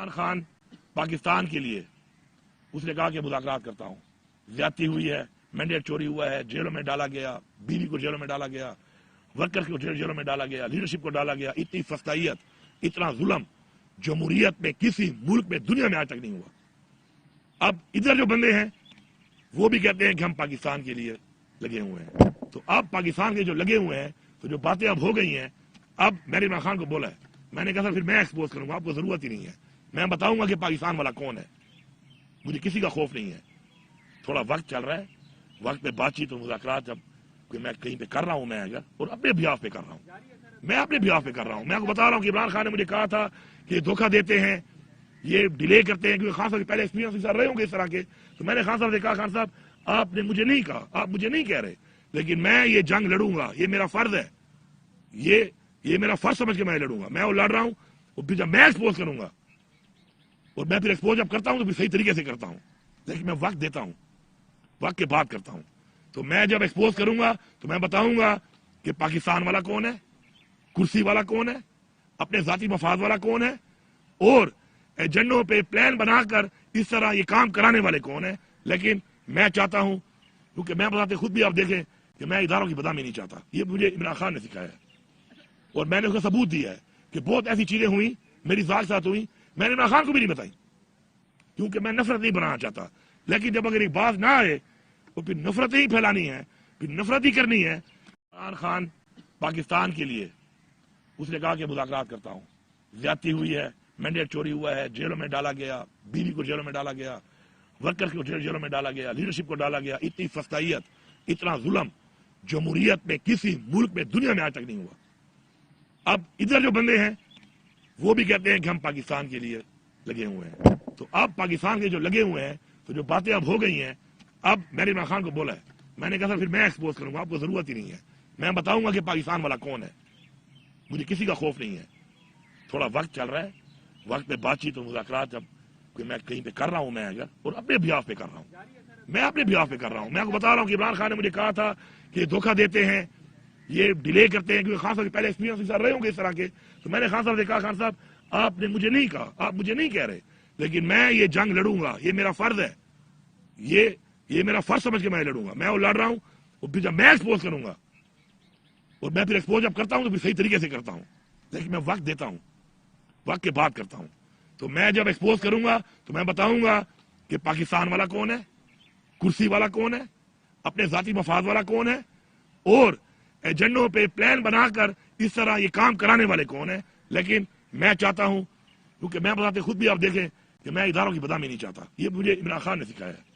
عمران خان پاکستان کے لیے اس نے کہا کہ مذاکرات کرتا ہوں، زیادتی ہوئی ہے، مینڈیٹ چوری ہوا ہے، جیلوں میں ڈالا گیا، بیوی کو جیلوں میں ڈالا گیا، ورکر کو جیلوں میں ڈالا گیا، لیڈرشپ کو ڈالا گیا، اتنی فسطائیت، اتنا ظلم جمہوریت میں کسی ملک میں دنیا میں آج تک نہیں ہوا۔ اب ادھر جو بندے ہیں وہ بھی کہتے ہیں کہ ہم پاکستان کے لیے لگے ہوئے ہیں، تو اب پاکستان کے جو لگے ہوئے ہیں تو جو باتیں اب ہو گئی ہیں، اب میں نے عمران خان کو بولا ہے، میں نے کہا پھر میں ایکسپوز کروں گا، آپ کو ضرورت ہی نہیں ہے، میں بتاؤں گا کہ پاکستان والا کون ہے، مجھے کسی کا خوف نہیں ہے۔ تھوڑا وقت چل رہا ہے، وقت پہ بات چیت اور مذاکرات جب کہ میں کہیں پہ کر رہا ہوں، میں اگر اور اپنے بیاف پہ کر رہا ہوں، میں اپنے بیاف پہ کر رہا ہوں، میں آپ کو بتا رہا ہوں کہ عمران خان نے مجھے کہا تھا کہ دھوکہ دیتے ہیں، یہ ڈیلے کرتے ہیں، کیونکہ خان صاحب پہلے ایکسپیرینس رہے ہوں گے اس طرح کے، تو میں نے خان صاحب سے کہا خان صاحب آپ نے مجھے نہیں کہا، آپ مجھے نہیں کہہ رہے، لیکن میں یہ جنگ لڑوں گا، یہ میرا فرض ہے، یہ میرا فرض سمجھ کے میں لڑوں گا، میں وہ لڑ رہا ہوں، اور پھر جب میں ایکسپوز کروں گا، اور میں پھر ایکسپوز جب کرتا ہوں تو پھر صحیح طریقے سے کرتا ہوں، لیکن میں وقت دیتا ہوں، وقت کے بعد کرتا ہوں، تو میں جب ایکسپوز کروں گا تو میں بتاؤں گا کہ پاکستان والا کون ہے، کرسی والا کون ہے، اپنے ذاتی مفاد والا کون ہے، اور ایجنڈوں پہ پلان بنا کر اس طرح یہ کام کرانے والے کون ہیں۔ لیکن میں چاہتا ہوں، کیونکہ میں بتاتے خود بھی آپ دیکھیں کہ میں اداروں کی بدنامی نہیں چاہتا، یہ مجھے عمران خان نے سکھایا ہے، اور میں نے اس کا ثبوت دیا ہے کہ بہت ایسی چیزیں ہوئیں میری ذات ساتھ ہوئی، میں نے عمران خان کو بھی نہیں بتائی، کیونکہ میں نفرت نہیں بنانا چاہتا، لیکن جب اگر ایک بات نہ آئے تو پھر نفرت ہی پھیلانی ہے، پھر نفرت ہی کرنی ہے۔ عمران خان پاکستان کے لیے اس نے کہا کہ مذاکرات کرتا ہوں، زیادتی ہوئی ہے، مینڈیٹ چوری ہوا ہے، جیلوں میں ڈالا گیا، بیوی کو جیلوں میں ڈالا گیا، ورکر کو جیلوں میں ڈالا گیا، لیڈرشپ کو ڈالا گیا، اتنی فسطائیت، اتنا ظلم جمہوریت میں کسی ملک میں دنیا میں آج تک نہیں ہوا۔ اب ادھر جو بندے ہیں وہ بھی کہتے ہیں کہ ہم پاکستان کے لیے لگے ہوئے ہیں، تو اب پاکستان کے جو لگے ہوئے ہیں تو جو باتیں اب ہو گئی ہیں، اب میں نے عمران خان کو بولا ہے، میں نے کہا پھر میں ایکسپوز کروں گا، آپ کو ضرورت ہی نہیں ہے، میں بتاؤں گا کہ پاکستان والا کون ہے، مجھے کسی کا خوف نہیں ہے۔ تھوڑا وقت چل رہا ہے، وقت پہ بات چیت اور مذاکرات جب کہ میں کہیں پہ کر رہا ہوں، میں اگر اور اپنے بیاف پہ کر رہا ہوں، میں اپنے بیاف پہ کر رہا ہوں، میں آپ کو بتا رہا ہوں کہ عمران خان نے مجھے کہا تھا کہ دھوکہ دیتے ہیں، یہ ڈیلے کرتے ہیں، کیونکہ خان صاحب پہلے ایکسپیرینس رہے ہوں گے اس طرح کے، تو میں نے خان صاحب سے کہا خان صاحب آپ نے مجھے نہیں کہا، آپ مجھے نہیں کہہ رہے، لیکن میں یہ جنگ لڑوں گا، یہ میرا فرض ہے، یہ میرا فرض سمجھ کے میں لڑوں گا، میں وہ لڑ رہا ہوں، اور پھر جب میں ایکسپوز کروں گا، اور میں پھر ایکسپوز جب کرتا ہوں تو پھر صحیح طریقے سے کرتا ہوں، لیکن میں وقت دیتا ہوں، وقت کے بعد کرتا ہوں، تو میں جب ایکسپوز کروں گا تو میں بتاؤں گا کہ پاکستان والا کون ہے، کرسی والا کون ہے، اپنے ذاتی مفاد والا کون ہے، اور ایجنڈوں پہ پلان بنا کر اس طرح یہ کام کرانے والے کون ہیں۔ لیکن میں چاہتا ہوں، کیونکہ میں بتاتے خود بھی آپ دیکھیں کہ میں اداروں کی بدنامی نہیں چاہتا، یہ مجھے عمران خان نے سکھایا ہے،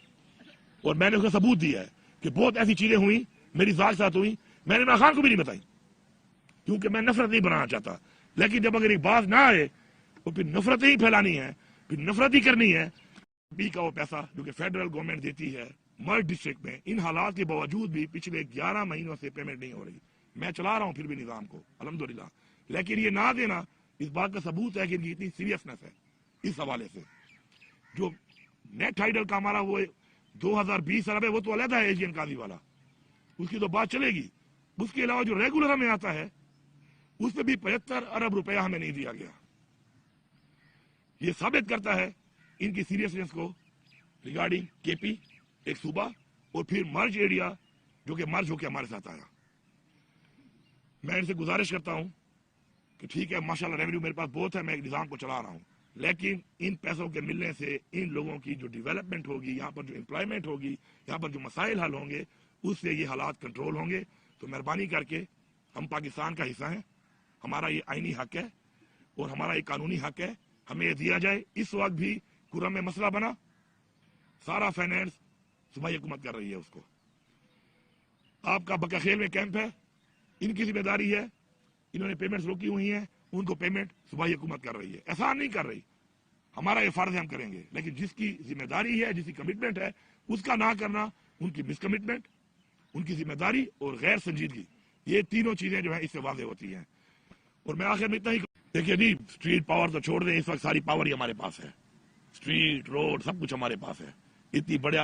اور میں نے اس کا ثبوت دیا ہے کہ بہت ایسی چیزیں ہوئیں میری ذات ساتھ ہوئی، میں نے عمران خان کو بھی نہیں بتائی، کیونکہ میں نفرت نہیں بنانا چاہتا، لیکن جب اگر ایک بات نہ آئے تو پھر نفرت ہی پھیلانی ہے، پھر نفرت ہی کرنی ہے۔ بی کا وہ پیسہ جو کہ فیڈرل گورنمنٹ دیتی ہے مرج ڈسٹرکٹ میں، ان حالات کے باوجود بھی پچھلے 11 مہینوں سے پیمنٹ نہیں ہو رہی، میں چلا رہا ہوں پھر بھی نظام کو الحمدللہ، لیکن یہ نہ دینا اس بات کا ثبوت ہے کہ ان کی اتنی سیریسنس ہے۔ اس حوالے سے جو نیٹ ٹائٹل کا ہمارا وہ 2020 ارب ہے، وہ تو علیحدہ ہے ایشین قاضی والا، اس کی تو بات چلے گی، اس کے علاوہ جو ریگولر ہمیں آتا ہے اس پہ بھی 75 ارب روپیہ ہمیں نہیں دیا گیا۔ یہ ثابت کرتا ہے ان کی سیریسنس کو ریگارڈنگ کے پی ایک صوبہ، اور پھر مرج ایریا جو کہ مرج ہو کے ہمارے ساتھ آیا۔ میں ان سے گزارش کرتا ہوں کہ ٹھیک ہے ماشاءاللہ ریونیو میرے پاس بہت ہے، میں ایک نظام کو چلا رہا ہوں، لیکن ان پیسوں کے ملنے سے ان لوگوں کی جو ڈیولپمنٹ ہوگی، یہاں پر جو امپلائمنٹ ہوگی، یہاں پر جو مسائل حل ہوں گے، اس سے یہ حالات کنٹرول ہوں گے۔ تو مہربانی کر کے، ہم پاکستان کا حصہ ہیں، ہمارا یہ آئینی حق ہے اور ہمارا یہ قانونی حق ہے، ہمیں یہ دیا جائے۔ اس وقت بھی کرم میں مسئلہ بنا، سارا فائنینس صوبائی حکومت کر رہی ہے، اس کو آپ کا بکاخیل میں کیمپ ہے، ان کی ذمہ داری ہے، انہوں نے پیمنٹس روکی ہوئی ہیں، ان کو پیمنٹ صوبائی حکومت کر رہی ہے، احسان نہیں کر رہی، ہمارا یہ فرض ہے ہم کریں گے، لیکن جس کی ذمہ داری ہے، جس کی کمٹمنٹ ہے، اس کا نہ کرنا، ان کی مس کمٹمنٹ، ان کی ذمہ داری اور غیر سنجیدگی، یہ تینوں چیزیں جو ہیں اس سے واضح ہوتی ہیں۔ اور میں آخر میں اتنا ہی دیکھیے جی، اسٹریٹ پاور تو چھوڑ دیں، اس وقت ساری پاور ہی ہمارے پاس ہے، اسٹریٹ روڈ سب کچھ ہمارے پاس ہے، اتنی بڑی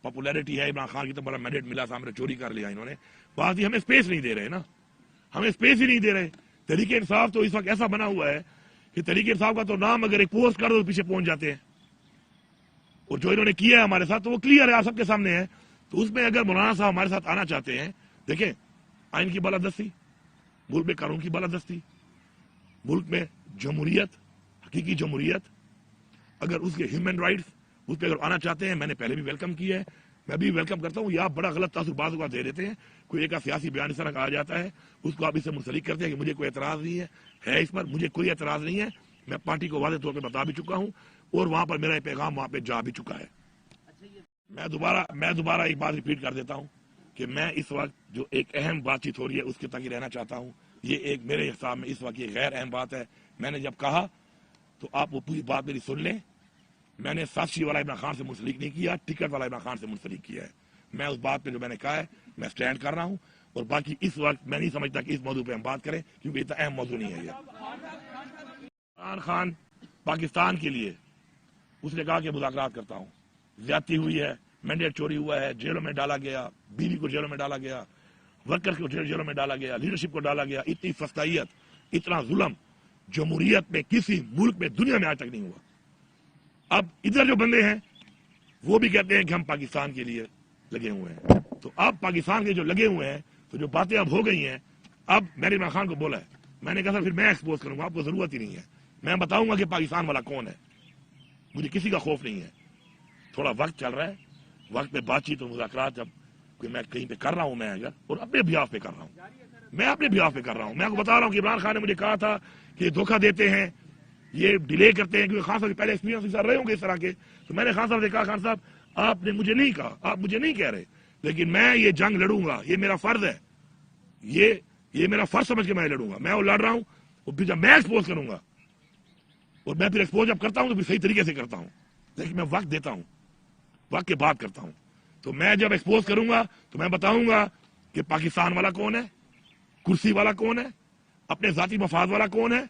پاپولیرٹی ہے، عمران خان کی تو بڑا مینڈیٹ ملا تھا، ہم نے چوری کر لیا انہوں نے، بات ہی ہمیں اسپیس نہیں دے رہے نا، ہمیں اسپیس ہی نہیں دے رہے۔ تحریک انصاف تو اس وقت ایسا بنا ہوا ہے کہ तहरीक इंसाफ का तो नाम अगर एक पोस्ट कर दो तो पीछे पहुंच जाते हैं, और जो इन्होंने किया है हमारे साथ तो वो क्लियर है, आप सबके सामने है। तो उसमें अगर मौलाना साहब हमारे साथ आना चाहते हैं, देखें आइन की बालादस्ती, मुल्क में कानून की बालादस्ती, मुल्क में जमहूरियत, हकीकी जमहूरियत, अगर उसके ह्यूमन राइट्स उस पर अगर आना चाहते हैं, मैंने पहले भी वेलकम किया है, मैं भी वेलकम करता हूँ। या आप बड़ा गलत तासुर बात का दे देते हैं, कोई एक सियासी बयान इस तरह का आ जाता है, उसको आप इससे मुंसलिक करते हैं कि मुझे कोई एतराज नहीं है इस पर, मुझे कोई एतराज नहीं है। मैं पार्टी को वादे तौर पर बता भी चुका हूँ और वहां पर मेरा पैगाम वहां पे जा भी चुका है। मैं दोबारा एक बात रिपीट कर देता हूँ कि मैं इस वक्त जो एक अहम बातचीत हो रही है उसके तक ही रहना चाहता हूँ। ये एक मेरे हिसाब में इस वक्त ये गैर अहम बात है। मैंने जब कहा तो आप वो पूरी बात मेरी सुन लें। मैंने साक्षी वाला इमरान खान से मुंसलिक नहीं किया, टिकट वाला इमरान खान से मुंसलिक किया है। मैं उस बात पे जो मैंने कहा है मैं स्टैंड कर रहा हूँ, और बाकी इस वक्त मैं नहीं समझता कि इस मौजू पे हम बात करें, क्योंकि इतना अहम मौजू नहीं है ये। इमरान खान पाकिस्तान के लिए उसने कहा कि मुज़ाकरात करता हूँ, ज्यादती हुई है, मैंडेट चोरी हुआ है, जेलों में डाला गया, बीवी को जेलों में डाला गया, वर्कर को जेलों में डाला गया, लीडरशिप को डाला गया। इतनी फस्तायत, इतना जुल्म जमहूरियत में किसी मुल्क में दुनिया में आज तक नहीं हुआ। अब इधर जो बंदे हैं वो भी कहते हैं कि हम पाकिस्तान के लिए लगे हुए हैं। तो अब पाकिस्तान के जो लगे हुए हैं, तो जो बातें अब हो गई हैं, अब मैंने इमरान खान को बोला है, मैंने कहा फिर मैं एक्सपोज करूंगा, आपको जरूरत ही नहीं है, मैं बताऊंगा कि पाकिस्तान वाला कौन है, मुझे किसी का खौफ नहीं है। थोड़ा वक्त चल रहा है, वक्त पे बातचीत और मुज़ाकरात जब कोई मैं कहीं पे कर रहा हूं, मैं अगर और अपने बिहाफ पे कर रहा हूं, मैं अपने बिहाफ पे कर रहा हूं। मैं आपको बता रहा हूं कि इमरान खान ने मुझे कहा था कि धोखा देते हैं, ये डिले करते हैं, क्योंकि खान साहब पहले एक्सपीरियंस रहे होंगे इस तरह के। तो मैंने खान साहब से कहा, खान साहब आपने मुझे नहीं कहा, आप मुझे नहीं कह रहे, लेकिन मैं ये जंग लड़ूंगा, ये मेरा फर्ज है, ये मेरा फर्ज समझ के मैं लड़ूंगा। मैं वो लड़ रहा हूं, और फिर जब मैं एक्सपोज करूंगा, और मैं फिर एक्सपोज जब करता हूं तो फिर सही तरीके से करता हूं, लेकिन मैं वक्त देता हूं, वक्त के बाद करता हूं। तो मैं जब एक्सपोज करूंगा तो मैं बताऊंगा कि पाकिस्तान वाला कौन है, कुर्सी वाला कौन है, अपने जाती मफाद वाला कौन है,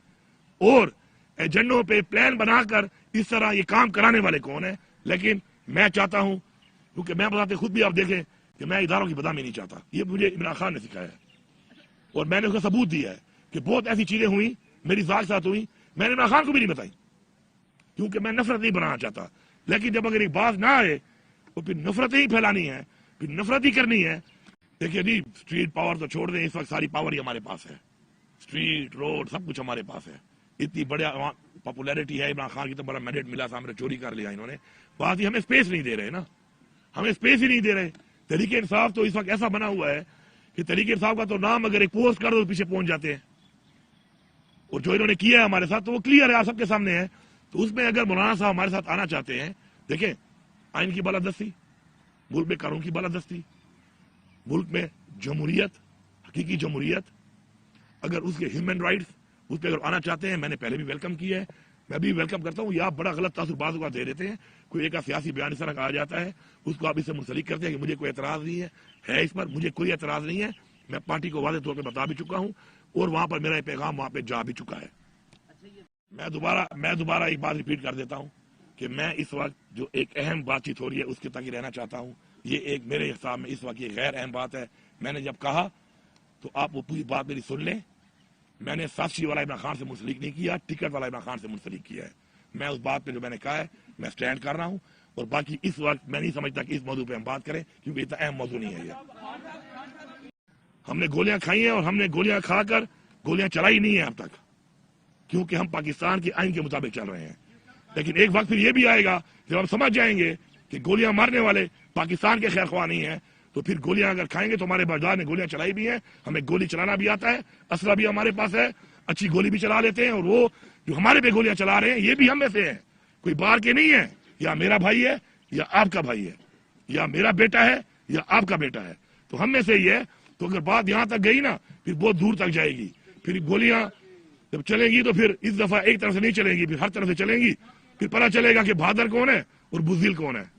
और एजेंडों पे प्लान बनाकर इस तरह ये काम कराने वाले कौन है। लेकिन मैं चाहता हूं, क्योंकि मैं बताते खुद भी आप देखें कि मैं इदारों की बदनामी नहीं चाहता, ये मुझे इमरान खान ने सिखाया है, और मैंने उसका सबूत दिया है कि बहुत ऐसी चीजें हुई मेरी जात के साथ हुई, मैंने इमरान खान को भी नहीं बताई, क्योंकि मैं नफरत नहीं बनाना चाहता। लेकिन जब अगर एक बात ना आए तो फिर नफरत ही फैलानी है, फिर नफरत ही करनी है। देखिए जी, स्ट्रीट पावर तो छोड़ दें, इस वक्त सारी पावर ही हमारे पास है, स्ट्रीट रोड सब कुछ हमारे पास है। इतनी बढ़िया पॉपुलैरिटी है, इमरान खान की तो बड़ा मैंडेट मिला था, हमने चोरी कर लिया इन्होंने। बात ही हमें स्पेस नहीं दे रहे ना, हमें स्पेस ही नहीं दे रहे। तहरीक इंसाफ तो इस वक्त ऐसा बना हुआ है कि तहरीक इंसाफ का तो नाम अगर एक पोस्ट कर दो तो पीछे पहुंच जाते हैं, और जो इन्होंने किया है हमारे साथ तो वो क्लियर है, आप सबके सामने है। तो उसमें अगर मौलाना साहब हमारे साथ आना चाहते हैं, देखें आइन की बालादस्ती, मुल्क में कानून की बालादस्ती, मुल्क में जमहूरियत, हकीकी जमहूरियत, अगर उसके ह्यूमन राइट्स उस पर अगर आना चाहते हैं, मैंने पहले भी वेलकम किया है, मैं भी वेलकम करता हूँ। या आप बड़ा गलत तासुर बात का दे देते हैं, कोई एक सियासी बयान इस तरह का आ जाता है, उसको आप इससे मुंसलिक करते हैं कि मुझे कोई एतराज नहीं है इस पर, मुझे कोई एतराज नहीं है। मैं पार्टी को वादे तौर पर बता भी चुका हूँ, और वहां पर मेरा पैगाम वहां पे जा भी चुका है। मैं दोबारा एक बात रिपीट कर देता हूँ कि मैं इस वक्त जो एक अहम बातचीत हो रही है उसके तक ही रहना चाहता हूँ। ये एक मेरे हिसाब में इस वक्त ये गैर अहम बात है। मैंने जब कहा तो आप वो पूरी बात मेरी सुन लें। मैंने साक्षी वाला इमरान खान से मुंसलिक नहीं किया, टिकट वाला इमरान खान से मुंसलिक किया है। मैं उस बात पे जो मैंने कहा है मैं स्टैंड कर रहा हूँ, और बाकी इस वक्त मैं नहीं समझता कि इस मौजू पे हम बात करें, क्योंकि इतना अहम मौजू नहीं है ये। हमने गोलियां खाई हैं, और हमने गोलियां खाकर गोलियां चलाई नहीं है अब तक, क्योंकि हम पाकिस्तान के आइन के मुताबिक चल रहे हैं। लेकिन एक वक्त फिर ये भी आएगा जब हम समझ जाएंगे कि गोलियां मारने वाले पाकिस्तान के खैर ख्वाह नहीं है, तो फिर गोलियां अगर खाएंगे तो हमारे बाजार ने गोलियां चलाई भी हैं, हमें गोली चलाना भी आता है, असला भी हमारे पास है, अच्छी गोली भी चला लेते हैं, और वो जो हमारे पे गोलियां चला रहे हैं ये भी हम में से है, कोई बाहर के नहीं है। या मेरा भाई है या आपका भाई है, या मेरा बेटा है या आपका बेटा है, तो हम में से ही है। तो अगर बात यहां तक गई ना फिर बहुत दूर तक जाएगी। फिर गोलियां जब चलेंगी तो फिर इस दफा एक तरफ से नहीं चलेंगी, फिर हर तरफ से चलेंगी, फिर पता चलेगा कि बहादुर कौन है और बुज़दिल कौन है।